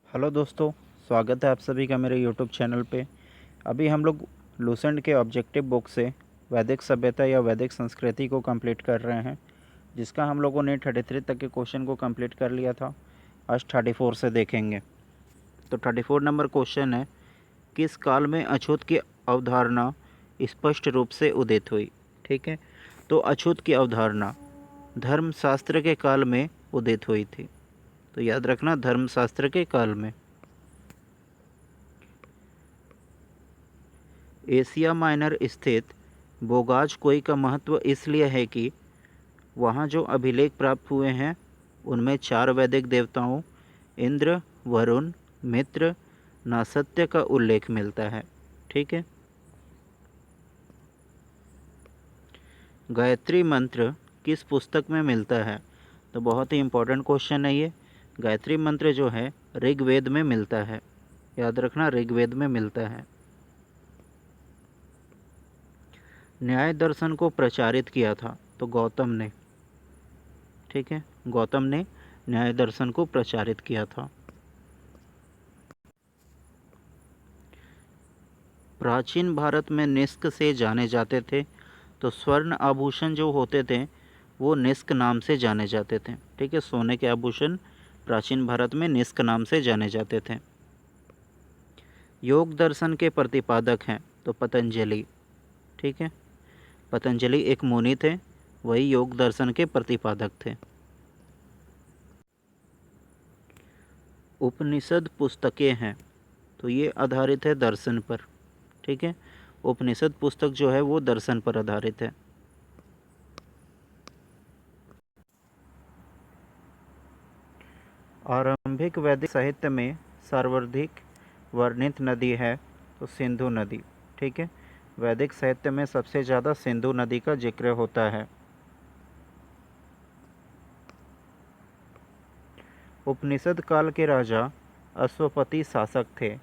Hello दोस्तों, स्वागत है आप सभी का मेरे यूट्यूब चैनल पे। अभी हम लोग लूसेंट के ऑब्जेक्टिव बुक से वैदिक सभ्यता या वैदिक संस्कृति को कंप्लीट कर रहे हैं, जिसका हम लोगों ने 33 तक के क्वेश्चन को कंप्लीट कर लिया था। आज 34 से देखेंगे। तो 34 नंबर क्वेश्चन है, किस काल में अछूत की अवधारणा स्पष्ट रूप से उदित हुई। ठीक है, तो अछूत की अवधारणा धर्मशास्त्र के काल में उदित हुई थी। तो याद रखना, धर्मशास्त्र के काल में। एशिया माइनर स्थित बोगाज-कोई का महत्व इसलिए है कि वहाँ जो अभिलेख प्राप्त हुए हैं उनमें 4 वैदिक देवताओं इंद्र, वरुण, मित्र, नासत्य का उल्लेख मिलता है। ठीक है। गायत्री मंत्र किस पुस्तक में मिलता है। तो बहुत ही इम्पोर्टेंट क्वेश्चन है ये। गायत्री मंत्र जो है ऋग्वेद में मिलता है। याद रखना, ऋग्वेद में मिलता है। न्याय दर्शन को प्रचारित किया था तो गौतम ने। ठीक है, गौतम ने न्याय दर्शन को प्रचारित किया था। प्राचीन भारत में निष्क से जाने जाते थे, तो स्वर्ण आभूषण जो होते थे वो निष्क नाम से जाने जाते थे। ठीक है, सोने के आभूषण प्राचीन भारत में निष्क नाम से जाने जाते थे। योग दर्शन के प्रतिपादक हैं तो पतंजलि। ठीक है, पतंजलि एक मुनि थे, वही योग दर्शन के प्रतिपादक थे। उपनिषद पुस्तकें हैं तो ये आधारित है दर्शन पर। ठीक है, उपनिषद पुस्तक जो है वो दर्शन पर आधारित है। आरंभिक वैदिक साहित्य में सर्वाधिक वर्णित नदी है तो सिंधु नदी। ठीक है, वैदिक साहित्य में सबसे ज़्यादा सिंधु नदी का जिक्र होता है। उपनिषद काल के राजा अश्वपति शासक थे,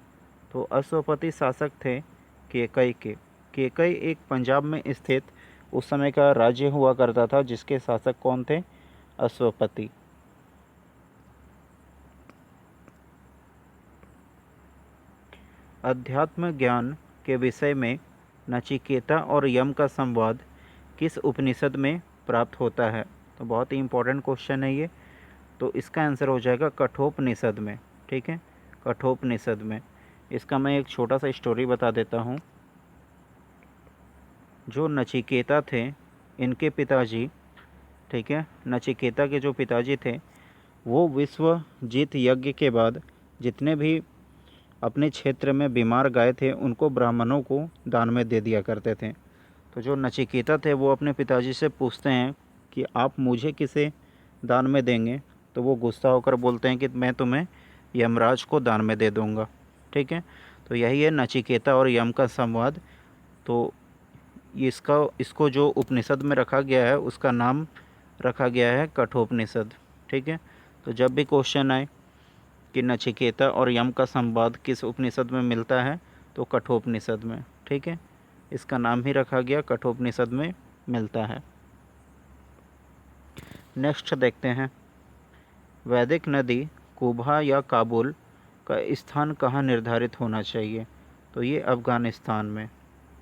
तो अश्वपति शासक थे केकई के। केकई एक पंजाब में स्थित उस समय का राज्य हुआ करता था, जिसके शासक कौन थे? अश्वपति। अध्यात्म ज्ञान के विषय में नचिकेता और यम का संवाद किस उपनिषद में प्राप्त होता है। तो बहुत ही इंपॉर्टेंट क्वेश्चन है ये। तो इसका आंसर हो जाएगा कठोपनिषद में। ठीक है, कठोपनिषद में। इसका मैं एक छोटा सा स्टोरी बता देता हूँ। जो नचिकेता थे, इनके पिताजी, ठीक है, नचिकेता के जो पिताजी थे वो विश्वजीत यज्ञ के बाद जितने भी अपने क्षेत्र में बीमार गाय थे उनको ब्राह्मणों को दान में दे दिया करते थे। तो जो नचिकेता थे वो अपने पिताजी से पूछते हैं कि आप मुझे किसे दान में देंगे। तो वो गुस्सा होकर बोलते हैं कि मैं तुम्हें यमराज को दान में दे दूंगा। ठीक है, तो यही है नचिकेता और यम का संवाद। तो इसको जो उपनिषद में रखा गया है उसका नाम रखा गया है कठोपनिषद। ठीक है, तो जब भी क्वेश्चन आए कि नचिकेता और यम का संवाद किस उपनिषद में मिलता है, तो कठोपनिषद में। ठीक है, इसका नाम ही रखा गया, कठोपनिषद में मिलता है। नेक्स्ट देखते हैं, वैदिक नदी कुबा या काबुल का स्थान कहाँ निर्धारित होना चाहिए। तो ये अफ़गानिस्तान में।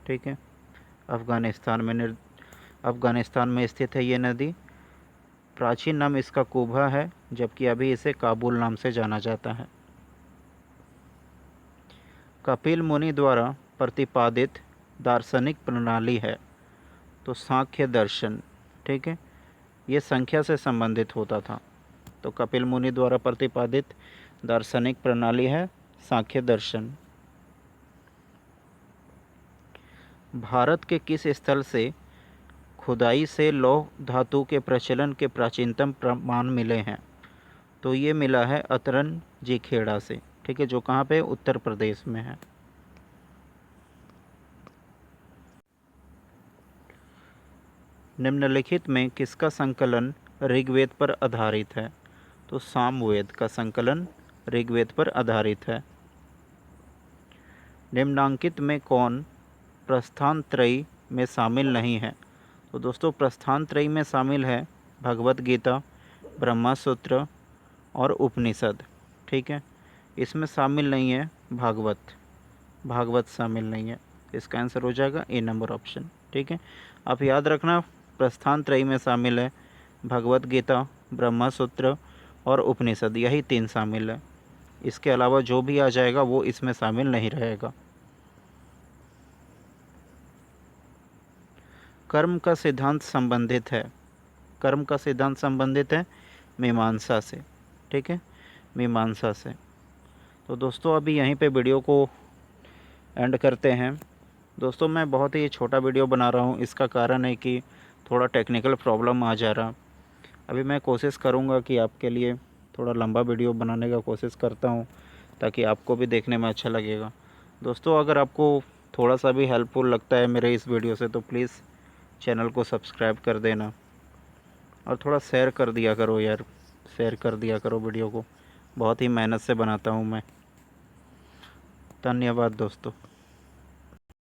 ठीक है, अफ़गानिस्तान में स्थित है ये नदी। प्राचीन नाम इसका कुबा है, जबकि अभी इसे काबुल नाम से जाना जाता है। कपिल मुनि द्वारा प्रतिपादित दार्शनिक प्रणाली है तो सांख्य दर्शन। ठीक है, ये संख्या से संबंधित होता था। तो कपिल मुनि द्वारा प्रतिपादित दार्शनिक प्रणाली है सांख्य दर्शन। भारत के किस स्थल से खुदाई से लौह धातु के प्रचलन के प्राचीनतम प्रमाण मिले हैं। तो ये मिला है अतरन जी खेड़ा से। ठीक है, जो कहाँ पे? उत्तर प्रदेश में है। निम्नलिखित में किसका संकलन ऋग्वेद पर आधारित है। तो सामवेद का संकलन ऋग्वेद पर आधारित है। निम्नांकित में कौन प्रस्थान त्रयी में शामिल नहीं है। तो दोस्तों, प्रस्थान त्रयी में शामिल है भगवत गीता, ब्रह्मा सूत्र और उपनिषद। ठीक है, इसमें शामिल नहीं है भागवत, भागवत शामिल नहीं है। इसका आंसर हो जाएगा ए नंबर ऑप्शन। ठीक है, आप याद रखना प्रस्थान त्रयी में शामिल है भगवत गीता, ब्रह्मा सूत्र और उपनिषद, यही 3 शामिल है। इसके अलावा जो भी आ जाएगा वो इसमें शामिल नहीं रहेगा। कर्म का सिद्धांत संबंधित है, कर्म का सिद्धांत संबंधित है मीमांसा से। ठीक है, मीमांसा से। तो दोस्तों अभी यहीं पे वीडियो को एंड करते हैं। दोस्तों मैं बहुत ही छोटा वीडियो बना रहा हूँ, इसका कारण है कि थोड़ा टेक्निकल प्रॉब्लम आ जा रहा। अभी मैं कोशिश करूँगा कि आपके लिए थोड़ा लंबा वीडियो बनाने का कोशिश करता हूँ, ताकि आपको भी देखने में अच्छा लगेगा। दोस्तों अगर आपको थोड़ा सा भी हेल्पफुल लगता है मेरे इस वीडियो से तो प्लीज़ चैनल को सब्सक्राइब कर देना और थोड़ा शेयर कर दिया करो यार, शेयर कर दिया करो वीडियो को। बहुत ही मेहनत से बनाता हूँ मैं। धन्यवाद दोस्तों।